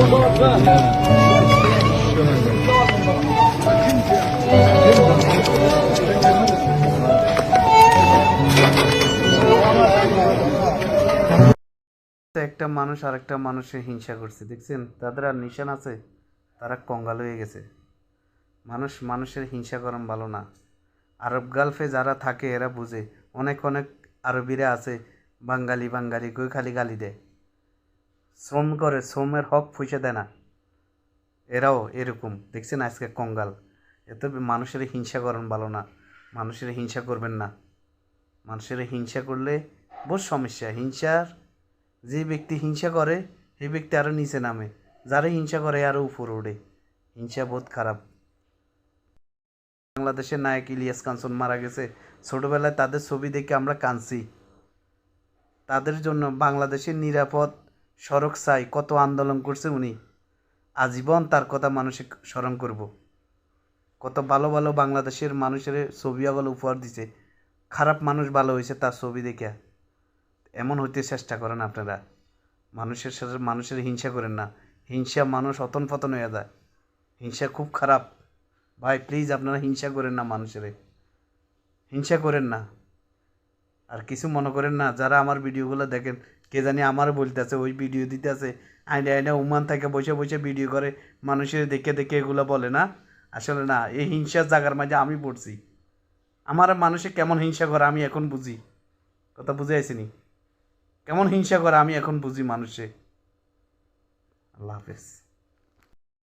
একটা মানুষ আরেকটা মানুষের হিংসা করছে, দেখছেন? তাদের আর নিশান আছে, তারা কঙ্গাল হয়ে গেছে। মানুষ মানুষের হিংসা করেন ভালো না। আরব গালফে যারা থাকে এরা বুঝে। অনেক অনেক আরবিরা আছে বাঙালি বাঙালি কই খালি গালি দেয়, শ্রম করে, শ্রমের হক পয়সা দেয় না। এরাও এরকম, দেখছেন আজকে কঙ্গাল। এত মানুষের হিংসা করেন ভালো না, মানুষের হিংসা করবেন না। মানুষের হিংসা করলে বহু সমস্যা। হিংসার যে ব্যক্তি হিংসা করে সেই ব্যক্তি আরও নিচে নামে, যারা হিংসা করে আরও উপরে ওঠে। হিংসা বহুত খারাপ। বাংলাদেশের নায়ক ইলিয়াস কাঞ্চন মারা গেছে, ছোটোবেলায় তাদের ছবি দেখে আমরা কাঁদছি। তাদের জন্য বাংলাদেশের নিরাপদ সড়ক চাই, কত আন্দোলন করছে উনি। আজীবন তার কথা মানুষে স্মরণ করব। কত ভালো ভালো বাংলাদেশের মানুষের ছবি আগল উপহার দিছে, খারাপ মানুষ ভালো হয়েছে তার ছবি দেখে। এমন হইতে চেষ্টা করেন আপনারা। মানুষের সাথে মানুষের হিংসা করেন না, হিংসা মানুষ অতন পতন হয়ে যায়। হিংসা খুব খারাপ ভাই, প্লিজ আপনারা হিংসা করেন না, মানুষের হিংসা করেন না। আর কিছু মনে করেন না, যারা আমার ভিডিওগুলো দেখেন, কে জানি আমার বলতেছে ওই ভিডিও দিতে আছে, আইনে আইনে উমান থেকে বসে বসে ভিডিও করে মানুষের দেখে দেখে এগুলো বলে না। আসলে না, এই হিংসার জায়গার মাঝে আমি পড়ছি। আমার মানুষে কেমন হিংসা করে আমি এখন বুঝি। কথা বুঝে আসিনি, কেমন হিংসা করে আমি এখন বুঝি মানুষে। আল্লাহ হাফেজ।